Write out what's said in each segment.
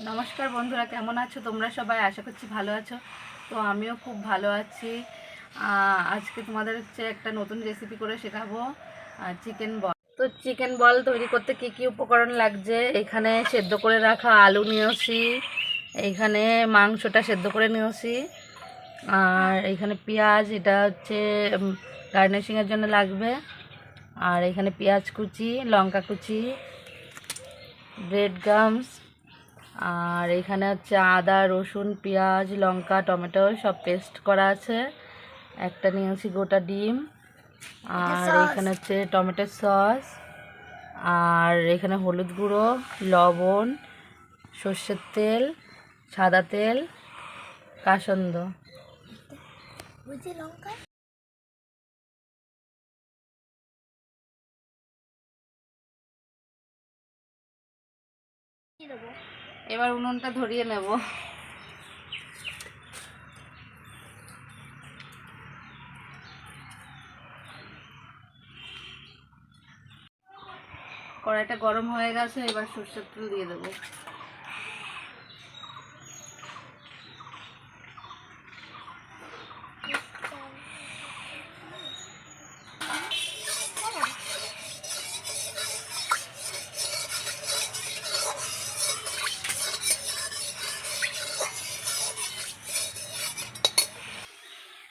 নমস্কার বন্ধুরা, কেমন আছো তোমরা সবাই? আশা করছি ভালো আছো। তো আমিও খুব ভালো আছি। আজকে তোমাদের হচ্ছে একটা নতুন রেসিপি করে শেখাবো, চিকেন বল। তো চিকেন বল তৈরি করতে কি কি উপকরণ লাগছে, এখানে সেদ্ধ করে রাখা আলু নিয়েছি, এইখানে মাংসটা সেদ্ধ করে নিয়েছি, আর এইখানে পেঁয়াজ, এটা হচ্ছে গার্নিশিংয়ের জন্য লাগবে, আর এখানে পেঁয়াজ কুচি, লঙ্কা কুচি, ব্রেড গামস, আর এখানে হচ্ছে আদা, রসুন, পেঁয়াজ, লঙ্কা, টমেটো সব পেস্ট করা আছে। একটা নিয়েছি গোটা ডিম, আর এখানে হচ্ছে টমেটো সস, আর এখানে হলুদ গুঁড়ো, লবণ, সর্ষের তেল, সাদা তেল, কাসন্দ। এবার উনুনটা ধরিয়ে নেব। কড়াইটা গরম হয়ে গেছে, এবার সর্ষের তেল দিয়ে দেবো।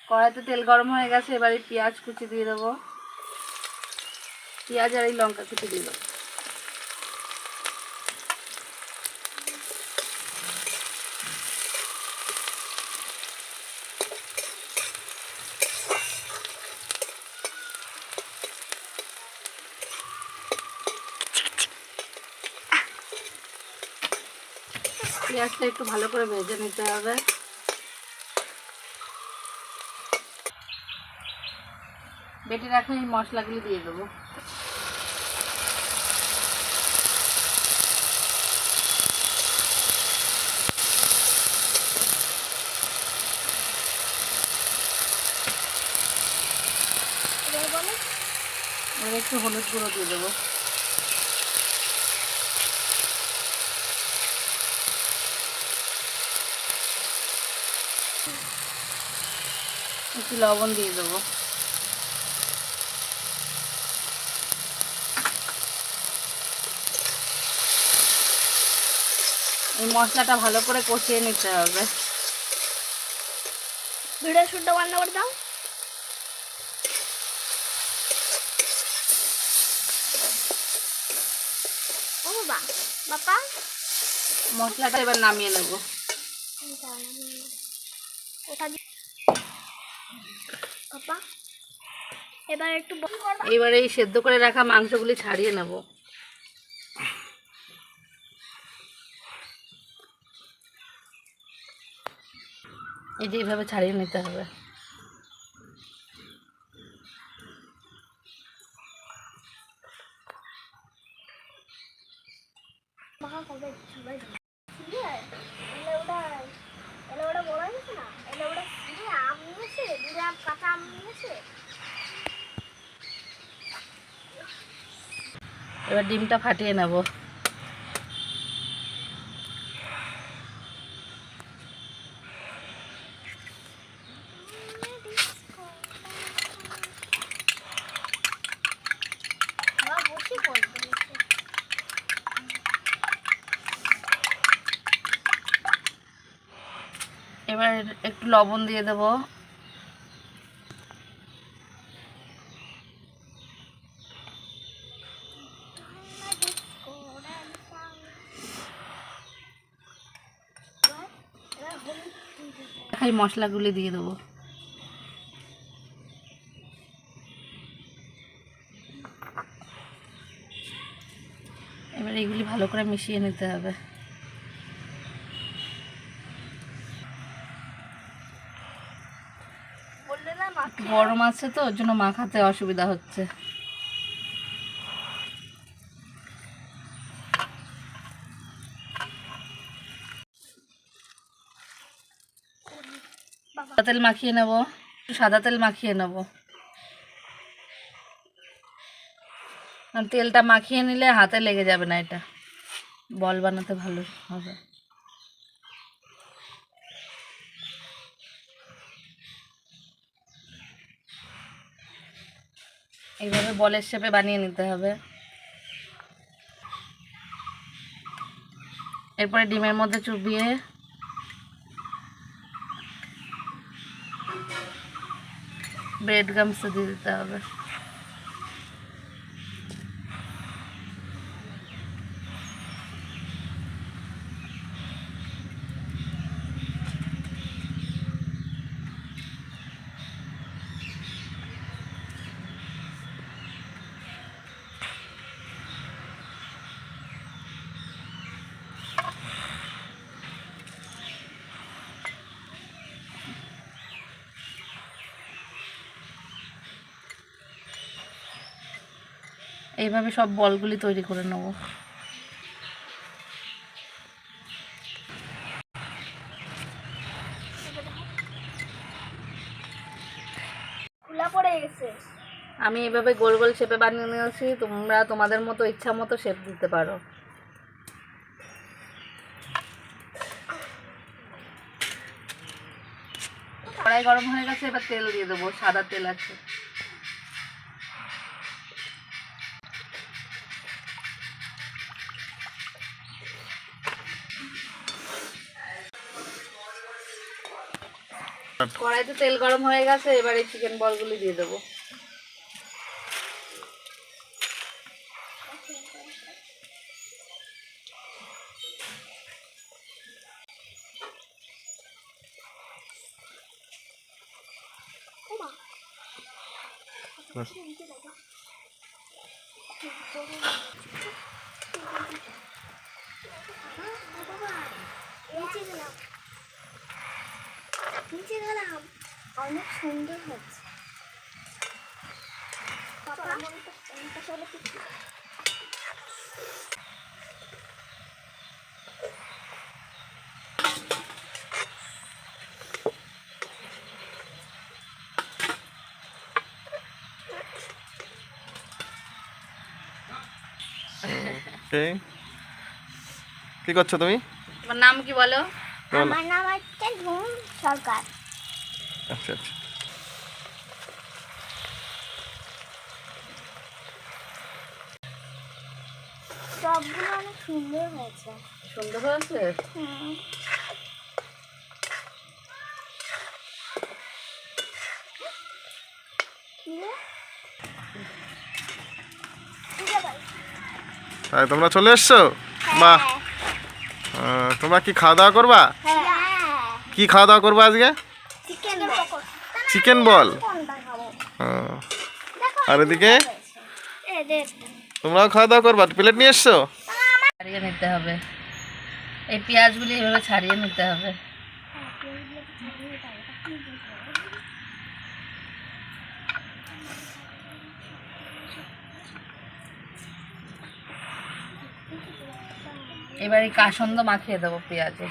কড়াইতে তেল গরম হয়ে গেছে, এবার এই পেঁয়াজ কুচি দিয়ে দেবো। পেঁয়াজ আর এই লঙ্কা কুচি দিয়ে দেবো। পেঁয়াজটা একটু ভালো করে ভেজে নিতে হবে। বেটে রাখা এই মশলাগুলি দিয়ে দেবো। এবার একটু হলুদ গুঁড়ো দিয়ে দেবো। একটু লবণ দিয়ে দেবো। এই মশলাটা ভালো করে কষিয়ে নিতে হবে। ভিডিও শুটটা বন্ধ করে দাও। ও বাবা, বাবা মশলাটা এবার নামিয়ে নেব। ওটা বাবা এবার একটু এবার এই সেদ্ধ করে রাখা মাংসগুলি ছাড়িয়ে নেব। এই যে এইভাবে ছাড়িয়ে নিতে হবে। এবার ডিমটা ফাটিয়ে নেব। এবার একটু লবণ দিয়ে দেব। এই মশলাগুলি দিয়ে দেবো। এবার এগুলি ভালো করে মিশিয়ে নিতে হবে। গরম আছে তো, ওর জন্য মাখাতে অসুবিধা হচ্ছে। সাদা তেল মাখিয়ে নেব। সাদা তেল মাখিয়ে নেব। তেলটা মাখিয়ে নিলে হাতে লেগে যাবে না, এটা বল বানাতে ভালো হবে। এইভাবে বলের শেপে বানিয়ে নিতে হবে। এরপরে ডিমের মধ্যে চুবিয়ে ব্রেড গামস দিয়ে দিতে হবে। এইভাবে সব বলগুলি তৈরি করে নেব। খোলা পড়ে গেছে। আমি এইভাবে গোল গোল শেপে বানিয়ে নিয়েছি, তোমরা তোমাদের মতো ইচ্ছা মতো শেপ দিতে পারো। কড়াই গরম হয়ে গেছে, এবার তেল দিয়ে দেবো, সাদা তেল আছে। কড়াইতে তেল গরম হয়ে গেছে, এবার এই চিকেন বলগুলি দিয়ে দেবো। নিচে গেলাম, অনেক সুন্দর হচ্ছে। কি করছো তুমি? তোমার নাম কি বলো? আমার নাম হচ্ছে ঝুম সরকার। আচ্ছা আচ্ছা। সবগুলো অনেক সুন্দর হয়েছে। সুন্দর হয়েছে। তাই তোমরা চলে এসছো? বাহ, তোমরা কি খাওয়া দাওয়া করবা? কি খাওয়া দাওয়া করবা আজকে? চিকেন বল। আর এদিকে তোমরাও খাওয়া দাওয়া করবা? প্লেট নিয়ে এসছো? ছাড়িয়ে নিতে হবে, এই পেঁয়াজগুলি এভাবে ছাড়িয়ে নিতে হবে। এবার এই কাসন্দ মাখিয়ে দেবো পেঁয়াজে।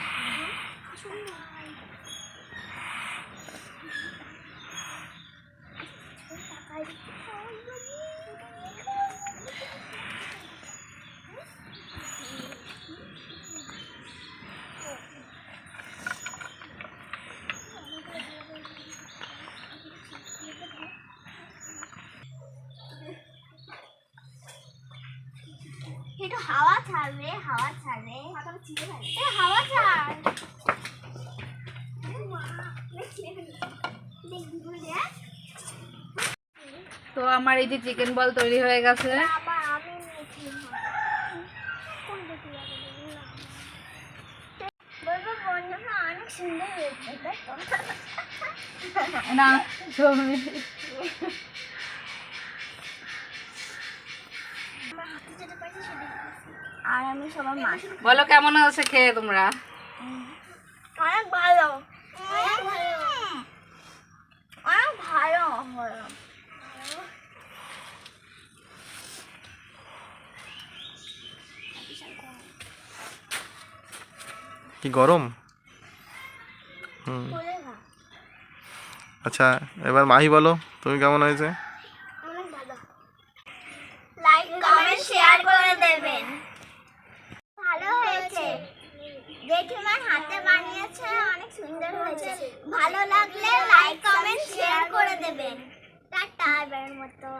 একটু হাওয়া ছাড়বে, হাওয়া ছাড়বে, হাওয়া ছাড়। তো আমার এই যে চিকেন বল তৈরি হয়ে গেছে। অনেক সুন্দর হয়েছে না আর আমি সবার মা। বলো কেমন হয়েছে খেয়ে তোমরা? অনেক ভালো, অনেক ভালো, অনেক ভালো। কি গরম? আচ্ছা, এবার মাহি বলো তুমি কেমন হয়েছে? অনেক ভালো। লাইক কমেন্ট শেয়ার করে দেবেন। ভালো হয়েছে, জেঠিমার হাতে বানিয়েছে, অনেক সুন্দর হয়েছে। ভালো লাগলে লাইক কমেন্ট শেয়ার করে দেবেন। টাটা, এবারের মতো।